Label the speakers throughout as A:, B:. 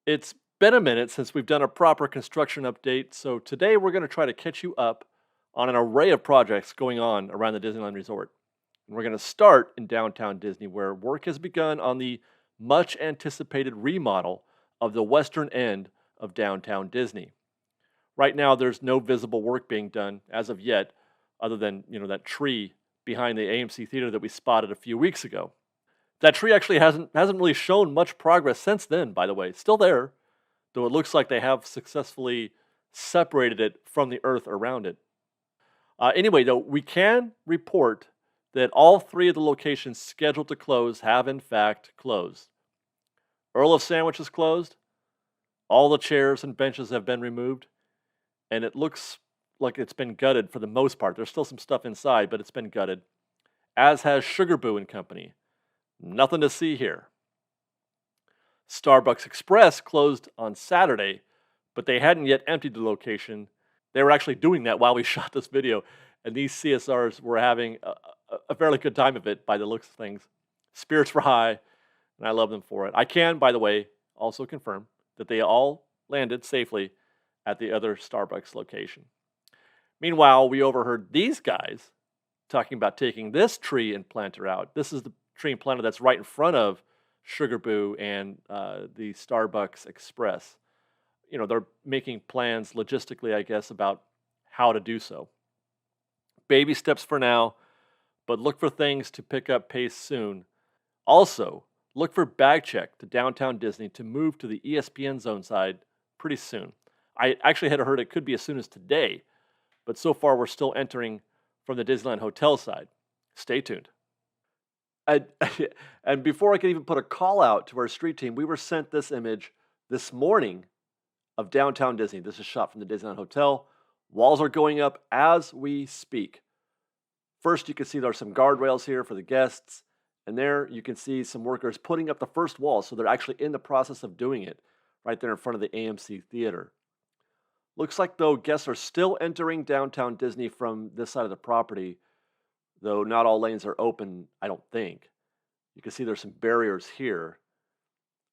A: It's been a minute since we've done a proper construction update, so today we're going to try to catch you up on an array of projects going on around the Disneyland Resort. And we're going to start in downtown Disney, where work has begun on the much anticipated remodel of the western end of downtown Disney. Right now, there's no visible work being done as of yet, other than that tree behind the AMC theater that we spotted a few weeks ago. That tree actually hasn't really shown much progress since then, by the way. It's still there, though it looks like they have successfully separated it from the earth around it. Anyway, though, we can report that all three of the locations scheduled to close have in fact closed. Earl of Sandwich is closed. All the chairs and benches have been removed, and it looks like it's been gutted for the most part. There's still some stuff inside, but it's been gutted. As has Sugar Boo and Company. Nothing to see here. Starbucks Express closed on Saturday, but they hadn't yet emptied the location. They were actually doing that while we shot this video, and these CSRs were having a fairly good time of it by the looks of things. Spirits were high, and I love them for it. I can, by the way, also confirm that they all landed safely at the other Starbucks location. Meanwhile, we overheard these guys talking about taking this tree and planter out. This is the tree and planter that's right in front of Sugar Boo and the Starbucks Express. They're making plans logistically, I guess, about how to do so. Baby steps for now, but look for things to pick up pace soon. Also, look for Bag Check to downtown Disney to move to the ESPN zone side pretty soon. I actually had heard it could be as soon as today, but so far we're still entering from the Disneyland Hotel side. Stay tuned. And before I could even put a call out to our street team, we were sent this image this morning of downtown Disney. This is shot from the Disneyland Hotel. Walls are going up as we speak. First, you can see there are some guardrails here for the guests. And there you can see some workers putting up the first wall. So they're actually in the process of doing it right there in front of the AMC theater. Looks like, though, guests are still entering downtown Disney from this side of the property, though not all lanes are open, I don't think. You can see there's some barriers here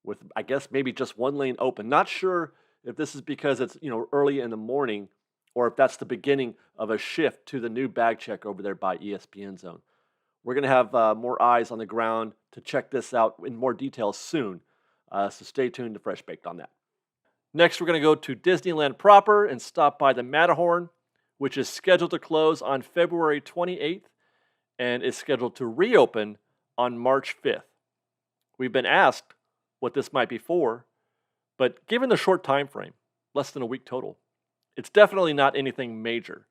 A: with, I guess, maybe just one lane open. Not sure if this is because it's, early in the morning or if that's the beginning of a shift to the new Bag Check over there by ESPN Zone. We're going to have more eyes on the ground to check this out in more detail soon, so stay tuned to Fresh Baked on that. Next, we're going to go to Disneyland proper and stop by the Matterhorn, which is scheduled to close on February 28th and is scheduled to reopen on March 5th. We've been asked what this might be for, but given the short time frame, less than a week total, it's definitely not anything major.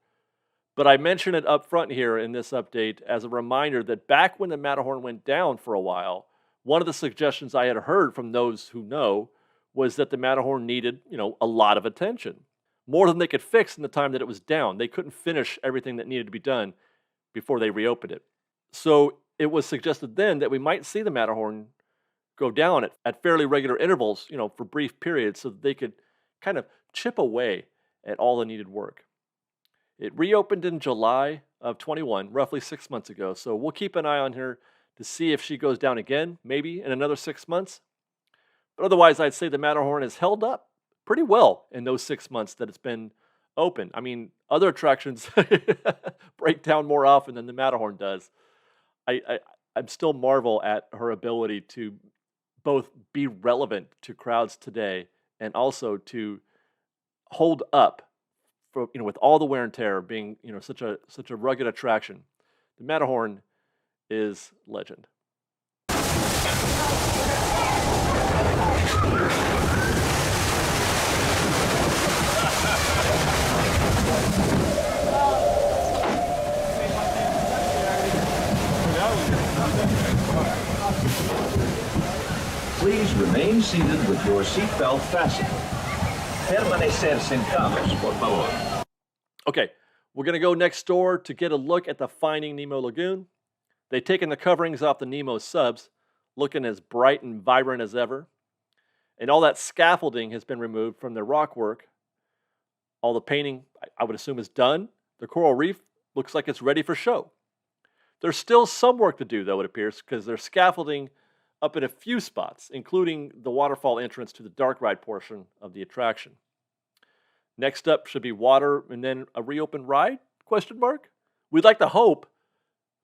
A: But I mention it up front here in this update as a reminder that back when the Matterhorn went down for a while, one of the suggestions I had heard from those who know was that the Matterhorn needed, a lot of attention. More than they could fix in the time that it was down. They couldn't finish everything that needed to be done before they reopened it. So it was suggested then that we might see the Matterhorn go down at fairly regular intervals, for brief periods so that they could kind of chip away at all the needed work. It reopened in July of 21, roughly 6 months ago. So we'll keep an eye on her to see if she goes down again, maybe in another 6 months. But otherwise, I'd say the Matterhorn has held up pretty well in those 6 months that it's been open. I mean, other attractions break down more often than the Matterhorn does. I'm still marvel at her ability to both be relevant to crowds today and also to hold up for, with all the wear and tear being, such a rugged attraction. The Matterhorn is legend.
B: Please remain seated with your seatbelt fastened. Permanecer sentados, por favor.
A: Okay, we're going to go next door to get a look at the Finding Nemo Lagoon. They've taken the coverings off the Nemo subs, looking as bright and vibrant as ever. And all that scaffolding has been removed from the rock work. All the painting, I would assume, is done. The coral reef looks like it's ready for show. There's still some work to do, though, it appears, because there's scaffolding up in a few spots, including the waterfall entrance to the dark ride portion of the attraction. Next up should be water and then a reopened ride? Question mark. We'd like to hope,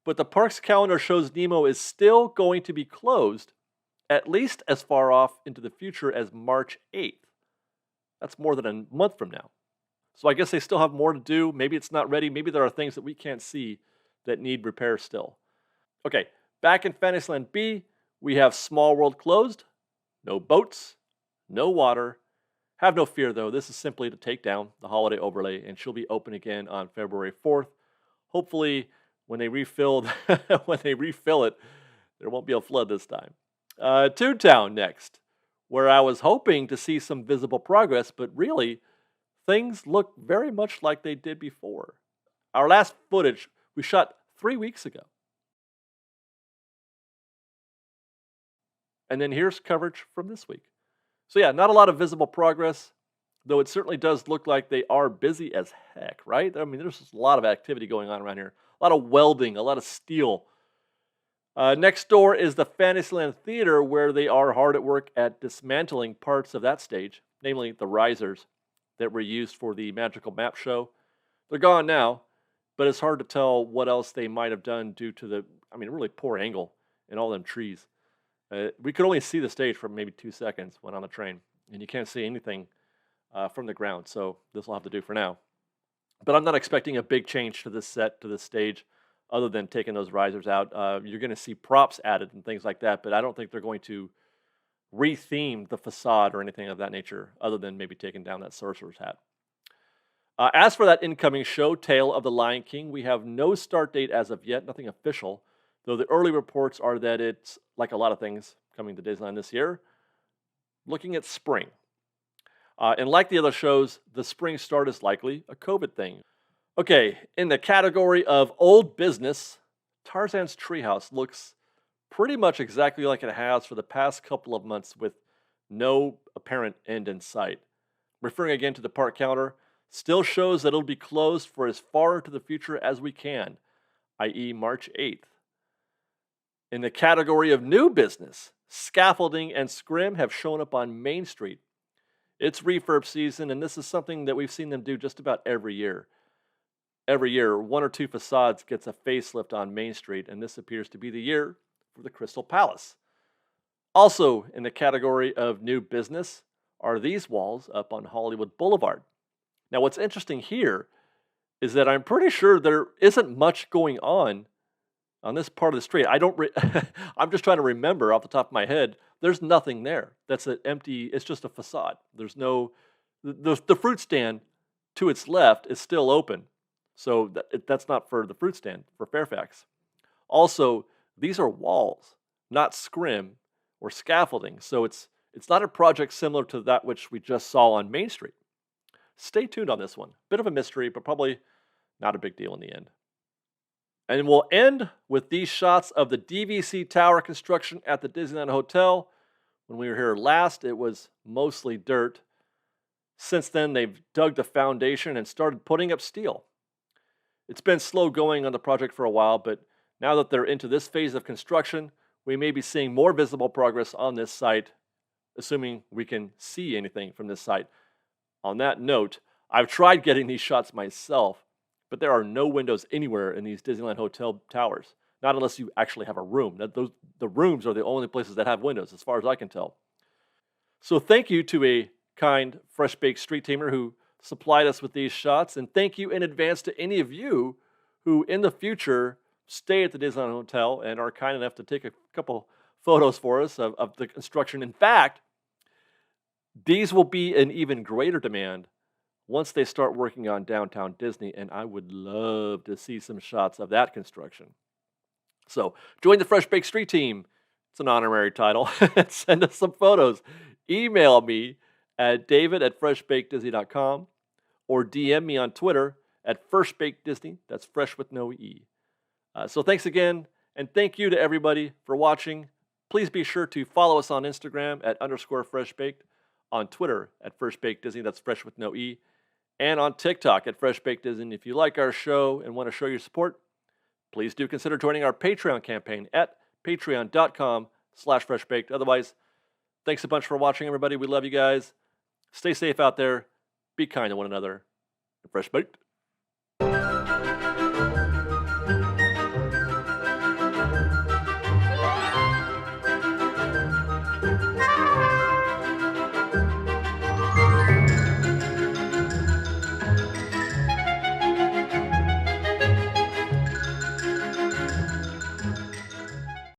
A: but the park's calendar shows Nemo is still going to be closed at least as far off into the future as March 8th. That's more than a month from now. So I guess they still have more to do. Maybe it's not ready. Maybe there are things that we can't see that need repair still. Okay, back in Fantasyland B, we have Small World closed. No boats, no water. Have no fear though, this is simply to take down the holiday overlay and she'll be open again on February 4th. Hopefully when they refill it, there won't be a flood this time. Toon Town next, where I was hoping to see some visible progress, but really, things look very much like they did before. Our last footage we shot 3 weeks ago. And then here's coverage from this week. So yeah, not a lot of visible progress, though it certainly does look like they are busy as heck, right? I mean, there's just a lot of activity going on around here. A lot of welding, a lot of steel. Next door is the Fantasyland Theater, where they are hard at work at dismantling parts of that stage, namely the risers that were used for the Magical Map show. They're gone now, but it's hard to tell what else they might have done due to the, really poor angle and all them trees. We could only see the stage for maybe 2 seconds when on the train, and you can't see anything from the ground, so this will have to do for now. But I'm not expecting a big change to this set, to this stage, other than taking those risers out. You're going to see props added and things like that, but I don't think they're going to re-theme the facade or anything of that nature, other than maybe taking down that sorcerer's hat. As for that incoming show, Tale of the Lion King, we have no start date as of yet, nothing official, though the early reports are that it's, like a lot of things coming to Disneyland this year, looking at spring. And like the other shows, the spring start is likely a COVID thing. Okay, in the category of old business, Tarzan's Treehouse looks pretty much exactly like it has for the past couple of months, with no apparent end in sight. Referring again to the park calendar, still shows that it'll be closed for as far into the future as we can, i.e. March 8th. In the category of new business, scaffolding and scrim have shown up on Main Street. It's refurb season, and this is something that we've seen them do just about every year. Every year, 1 or 2 facades gets a facelift on Main Street, and this appears to be the year for the Crystal Palace. Also in the category of new business are these walls up on Hollywood Boulevard. Now, what's interesting here is that I'm pretty sure there isn't much going on this part of the street. I'm just trying to remember off the top of my head. There's nothing there. That's an empty. It's just a facade. There's no. The fruit stand to its left is still open, so that's not for the fruit stand, for Fairfax. Also, these are walls, not scrim or scaffolding, so it's not a project similar to that which we just saw on Main Street. Stay tuned on this one. Bit of a mystery, but probably not a big deal in the end. And we'll end with these shots of the DVC tower construction at the Disneyland Hotel. When we were here last, it was mostly dirt. Since then, they've dug the foundation and started putting up steel. It's been slow going on the project for a while, but now that they're into this phase of construction, we may be seeing more visible progress on this site, assuming we can see anything from this site. On that note, I've tried getting these shots myself, but there are no windows anywhere in these Disneyland Hotel towers, not unless you actually have a room. The rooms are the only places that have windows, as far as I can tell. So thank you to a kind, fresh-baked street teamer who supplied us with these shots, and thank you in advance to any of you who, in the future, stay at the Disneyland Hotel and are kind enough to take a couple photos for us of the construction. In fact, these will be in even greater demand once they start working on Downtown Disney, and I would love to see some shots of that construction. So join the Fresh Baked Street Team. It's an honorary title. Send us some photos. Email me at david@freshbakedisney.com or DM me on Twitter at freshbakedisney. That's fresh with no E. So thanks again, and thank you to everybody for watching. Please be sure to follow us on Instagram at _freshbaked, on Twitter at freshbakedisney, that's fresh with no E, and on TikTok at freshbakedisney. If you like our show and want to show your support, please do consider joining our Patreon campaign at patreon.com youtube.com/freshbaked. Otherwise, thanks a bunch for watching, everybody. We love you guys. Stay safe out there. Be kind to one another. Fresh baked.